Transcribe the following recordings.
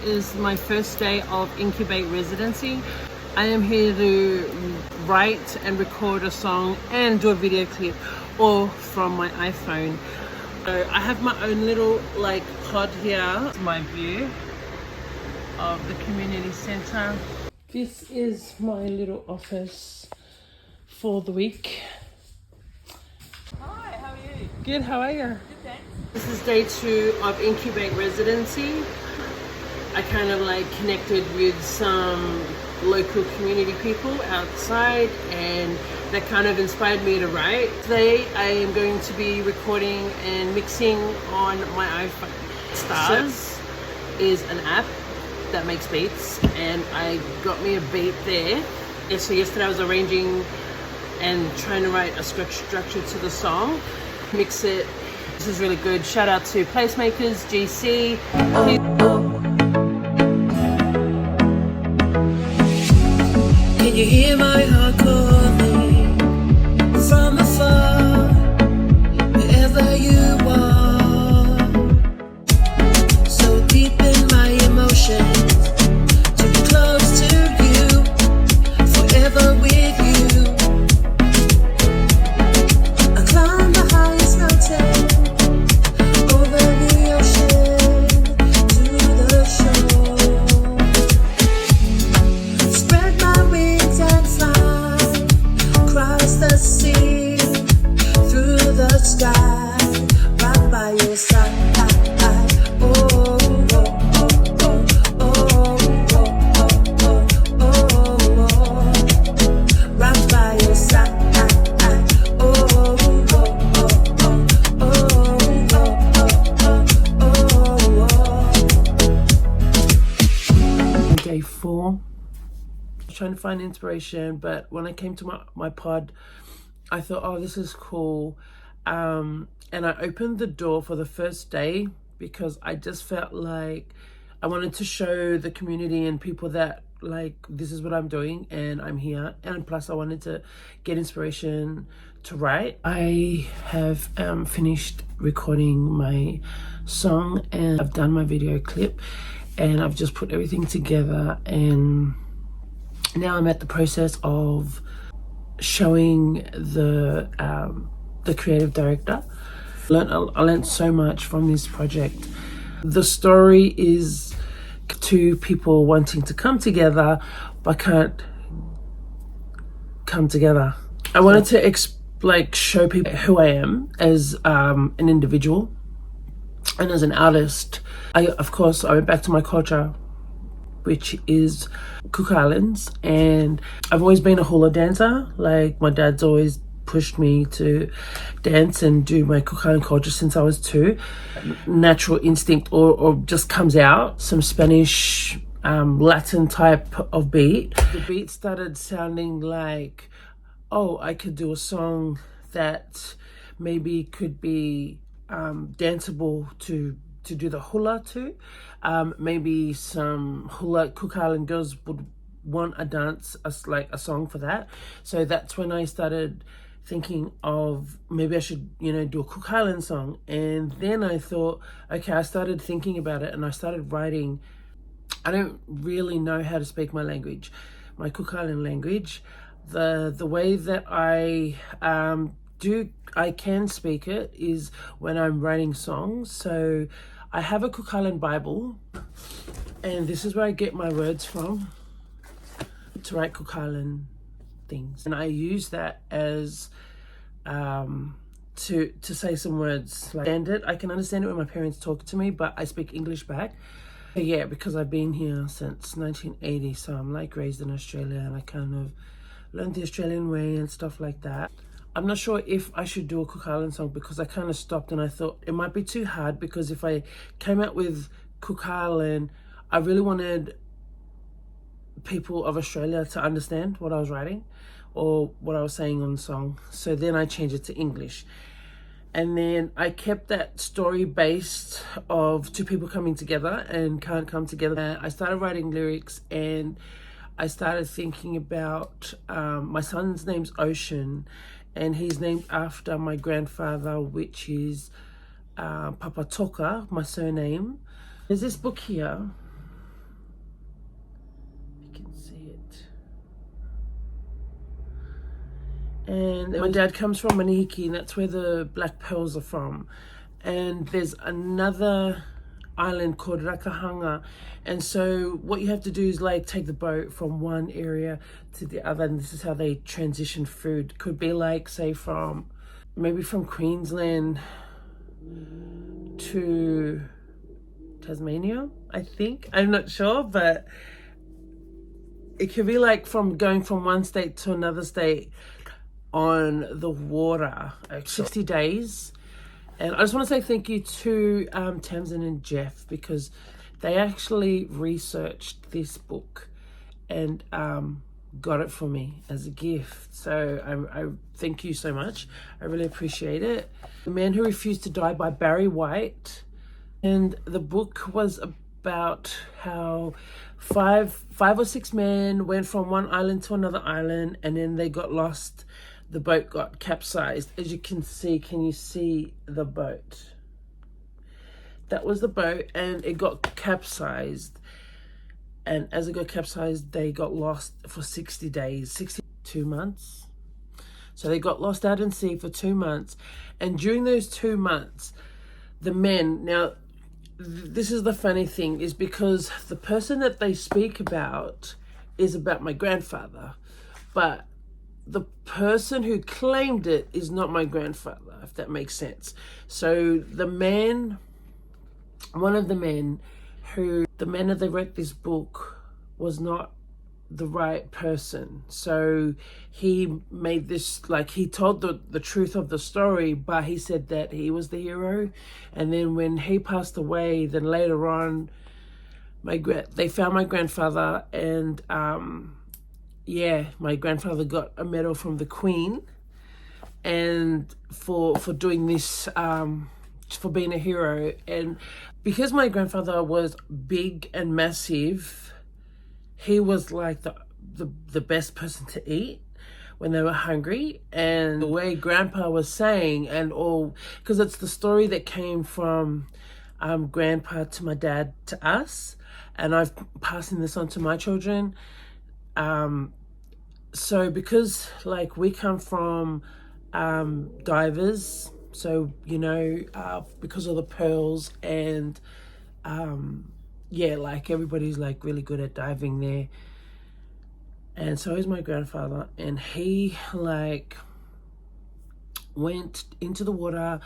Is my first day of Incubate Residency. I am here to write and record a song and do a video clip, all from my iPhone. So I have my own little pod here. My view of the community center. This is my little office for the week. Hi, how are you? Good, how are you? Good, thanks. This is day 2 of Incubate Residency. I kind of connected with some local community people outside, and that kind of inspired me to write. Today I am going to be recording and mixing on my iPhone. Stars is an app that makes beats, and I got me a beat there. And so yesterday I was arranging and trying to write a structure to the song, mix it. This is really good. Shout out to Placemakers, GC. Can you hear my heart calling from afar, wherever you are? So deep in my emotions, to be close to you, forever with you. I climb the highest mountain, over the ocean, to the shore. Spread my wings and fly across the sea, through the sky, right by your side. Oh, oh, oh, oh, oh, oh, oh, oh, right by your side. Oh, oh, oh, oh, oh, oh. Day 4. Trying to find inspiration, but when I came to my pod, I thought, oh, this is cool, and I opened the door for the first day because I just felt like I wanted to show the community and people that this is what I'm doing and I'm here, and plus I wanted to get inspiration to write. I have finished recording my song and I've done my video clip, and I've just put everything together, and now I'm at the process of showing the creative director. I learned so much from this project. The story is two people wanting to come together but can't come together. I wanted to show people who I am as an individual and as an artist. Of course, I went back to my culture, which is Cook Islands, and I've always been a hula dancer. My dad's always pushed me to dance and do my Cook Island culture since I was 2. Natural instinct or just comes out. Some Spanish Latin type of beat. The beat started sounding like, oh, I could do a song that maybe could be danceable to do the hula to. Maybe some hula Cook Island girls would want a dance, a song for that. So that's when I started thinking of maybe I should, do a Cook Island song. And then I thought, okay, I started thinking about it and I started writing. I don't really know how to speak my language, my Cook Island language. The way that I can speak it is when I'm writing songs. So I have a Cook Island Bible, and this is where I get my words from to write Cook Island things. And I use that as to say some words. I can understand it when my parents talk to me, but I speak English back. Yeah, because I've been here since 1980, so I'm raised in Australia, and I kind of learned the Australian way and stuff like that. I'm not sure if I should do a Cook Island song because I kind of stopped and I thought it might be too hard, because if I came out with Cook Island, I really wanted people of Australia to understand what I was writing or what I was saying on the song. So then I changed it to English. And then I kept that story based of two people coming together and can't come together. I started writing lyrics, and I started thinking about my son's name's Ocean, and he's named after my grandfather, which is Papa Toka, my surname. There's this book here And my dad comes from Manihiki, and that's where the black pearls are from. And there's another island called Rakahanga, and so what you have to do is like take the boat from one area to the other, and this is how they transition food. Could be like, say, from Queensland to Tasmania, I think. I'm not sure, but it could be like from going from one state to another state on the water, 60 days. And I just want to say thank you to Tamsin and Jeff, because they actually researched this book and got it for me as a gift. So I thank you so much. I really appreciate it. The Man Who Refused to Die by Barry White. And the book was about how five or six men went from one island to another island, and then they got lost. The boat got capsized. As you can you see the boat? That was the boat, and it got capsized. And as it got capsized, they got lost for 60 days, 62 months. So they got lost out in sea for 2 months. And during those 2 months, the men, now this is the funny thing, is because the person that they speak about is about my grandfather, but the person who claimed it is not my grandfather, if that makes sense. So the man, one of the men that they wrote this book was not the right person. So he made this, like, he told the truth of the story, but he said that he was the hero. And then when he passed away, then later on, they found my grandfather, and my grandfather got a medal from the Queen, and for doing this, for being a hero. And because my grandfather was big and massive, he was like the best person to eat when they were hungry. And the way Grandpa was saying, and all, because it's the story that came from Grandpa to my dad to us, and I've passing this on to my children. So because like we come from divers, so because of the pearls, and like everybody's like really good at diving there, and so is my grandfather. And he like went into the water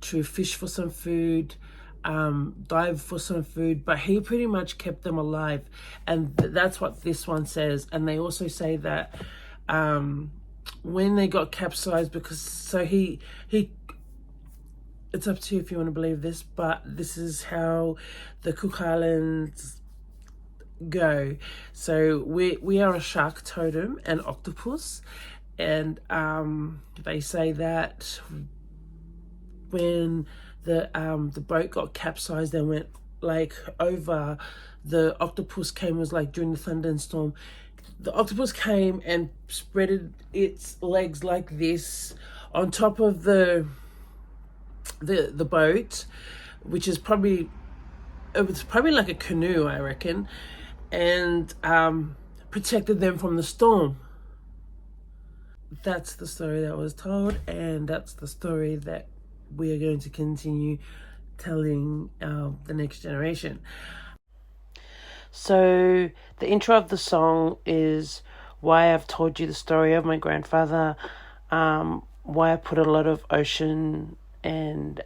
to fish for some food, dive for some food, but he pretty much kept them alive. And that's what this one says. And they also say that when they got capsized, because he it's up to you if you want to believe this, but this is how the Cook Islands go. So we are a shark totem and octopus, and they say that when the boat got capsized and went like over, the octopus came, was like during the thunderstorm, the octopus came and spreaded its legs like this on top of the boat, which is probably like a canoe, I reckon, and protected them from the storm. That's the story that was told, and that's the story that we are going to continue telling the next generation. So the intro of the song is why I've told you the story of my grandfather, why I put a lot of ocean and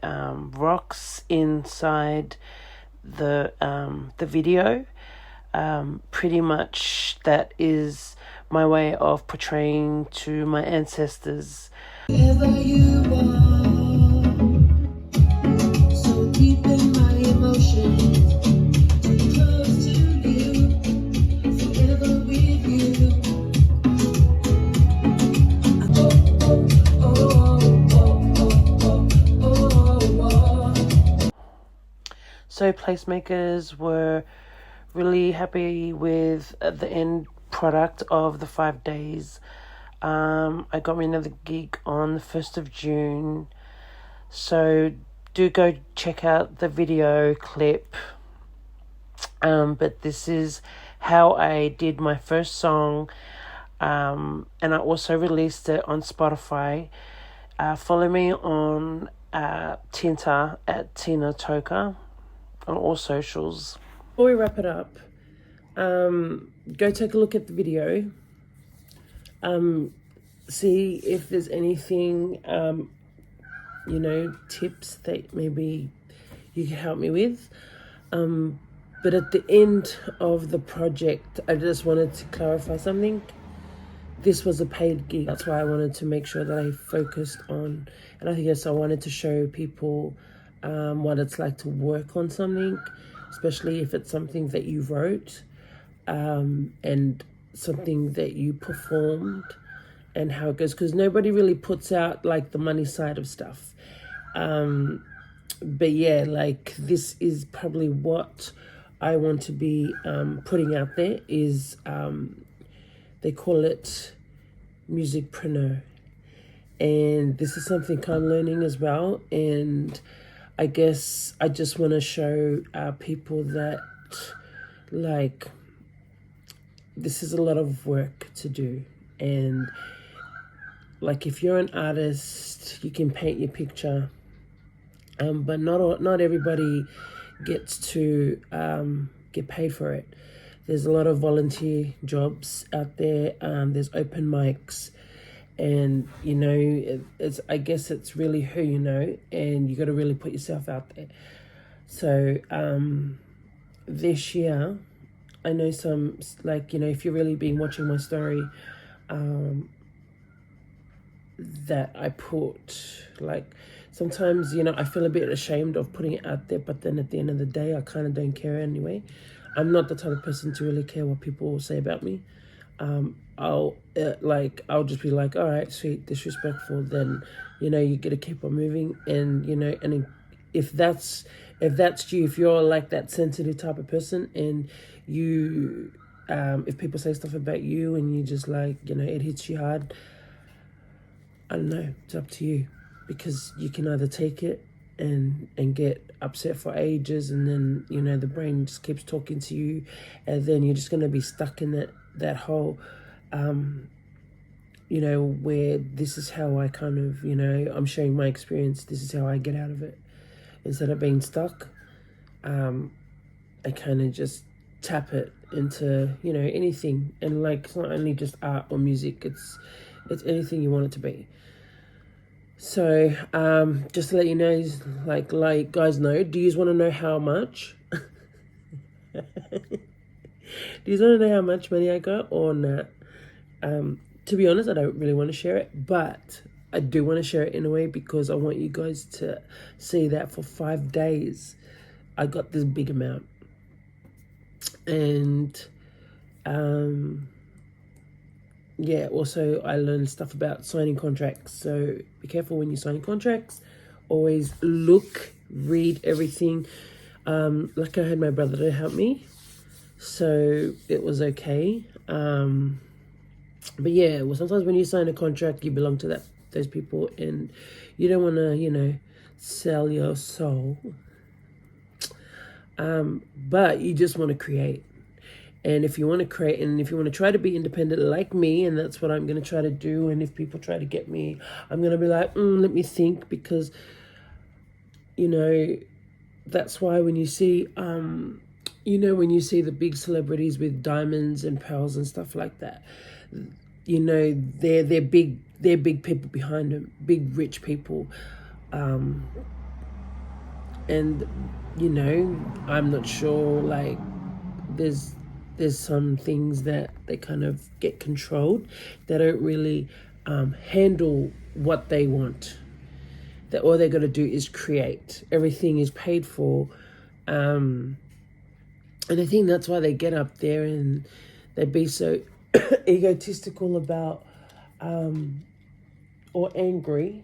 rocks inside the video. Pretty much that is my way of portraying to my ancestors. Wherever you are, so deep in my emotions, close to you, forever with you. So placemakers were really happy with the end product of the 5 days. I got me another gig on the 1st of June. So do go check out the video clip. But this is how I did my first song. And I also released it on Spotify. Follow me on Tinta at Tina Toka on all socials. Before we wrap it up, go take a look at the video. See if there's anything, tips that maybe you can help me with. But at the end of the project, I just wanted to clarify something. This was a paid gig. That's why I wanted to make sure that I focused on, and I guess I wanted to show people what it's like to work on something, especially if it's something that you wrote and something that you performed and how it goes. Because nobody really puts out like the money side of stuff. But yeah, like this is probably what I want to be putting out there is they call it musicpreneur, and this is something I'm learning as well. And I guess I just want to show people that like this is a lot of work to do. And like if you're an artist, you can paint your picture, but not everybody gets to get paid for it. There's a lot of volunteer jobs out there. There's open mics, and it's I guess it's really who you know, and you got to really put yourself out there. So this year, I know some like if you've really been watching my story, that I put like sometimes I feel a bit ashamed of putting it out there, but then at the end of the day I kind of don't care anyway. I'm not the type of person to really care what people say about me. I'll just be like, all right, sweet, disrespectful, then you got to keep on moving. And and if that's you, if you're like that sensitive type of person, and you if people say stuff about you and you just like it hits you hard, I don't know, it's up to you, because you can either take it and get upset for ages, and then the brain just keeps talking to you, and then you're just going to be stuck in that whole where this is how I kind of I'm sharing my experience, this is how I get out of it. Instead of being stuck, I kind of just tap it into anything. And like it's not only just art or music, it's anything you want it to be. So just to let you know, like guys know, do you want to know how much? Do you want to know how much money I got or not? To be honest, I don't really want to share it, but I do want to share it in a way, because I want you guys to see that for 5 days I got this big amount. And yeah, also I learned stuff about signing contracts. So be careful when you sign contracts. Always look, read everything. Like I had my brother to help me, so it was okay. But yeah, well, sometimes when you sign a contract, you belong to those people, and you don't want to, sell your soul. But you just want to create. And if you want to create, and if you want to try to be independent like me, and that's what I'm going to try to do. And if people try to get me, I'm going to be like, let me think, because, that's why when you see, when you see the big celebrities with diamonds and pearls and stuff like that, they're big people behind them, big rich people. And, I'm not sure, like, there's some things that they kind of get controlled. They don't really handle what they want. That all they got to do is create. Everything is paid for. And I think that's why they get up there and they be so egotistical about or angry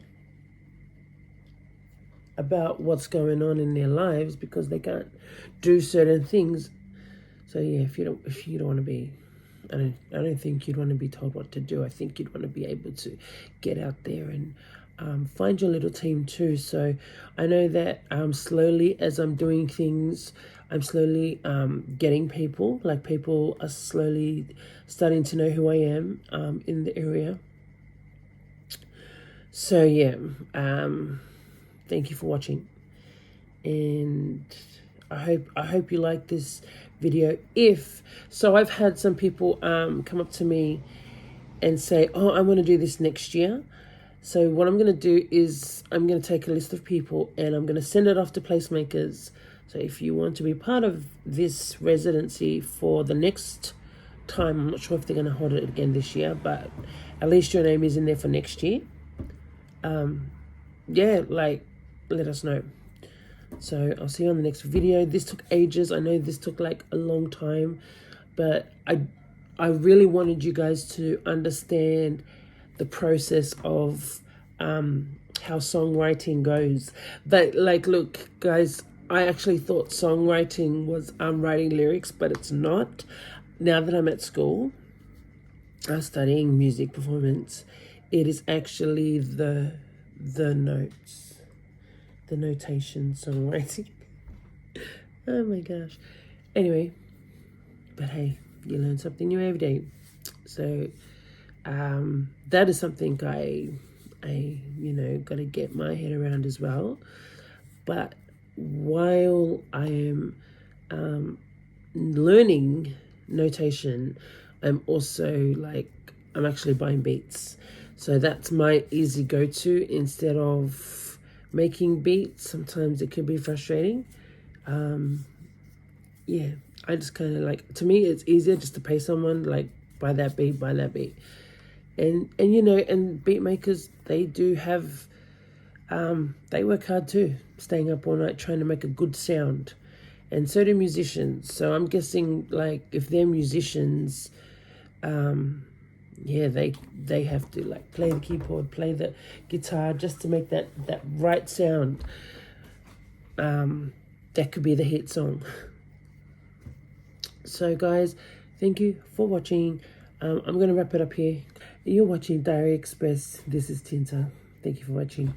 about what's going on in their lives, because they can't do certain things. So yeah, if you don't want to be, I don't think you'd want to be told what to do. I think you'd want to be able to get out there and find your little team too. So I know that slowly as I'm doing things, I'm slowly getting people, like people are slowly starting to know who I am in the area. So yeah, thank you for watching, and I hope you like this video. If so, I've had some people come up to me and say, oh, I want to do this next year. So what I'm going to do is I'm going to take a list of people and I'm going to send it off to placemakers. So if you want to be part of this residency for the next time, I'm not sure if they're going to hold it again this year, but at least your name is in there for next year. Yeah, like, let us know. So I'll see you on the next video. This took ages. I know this took like a long time, but I really wanted you guys to understand the process of how songwriting goes. But like, look, guys, I actually thought songwriting was writing lyrics, but it's not. Now that I'm at school, studying music performance, it is actually the notes, the notation songwriting. Oh my gosh. Anyway, but hey, you learn something new every day. So that is something I got to get my head around as well. But while I am learning notation, I'm also I'm actually buying beats. So that's my easy go-to instead of making beats. Sometimes it can be frustrating. Yeah, I just kind of to me, it's easier just to pay someone, buy that beat. And beat makers, they do have, they work hard too, staying up all night trying to make a good sound. And so do musicians. So I'm guessing if they're musicians, yeah, they have to play the keyboard, play the guitar just to make that right sound. That could be the hit song. So guys, thank you for watching. I'm going to wrap it up here. You're watching Diary Express. This is Tinta. Thank you for watching.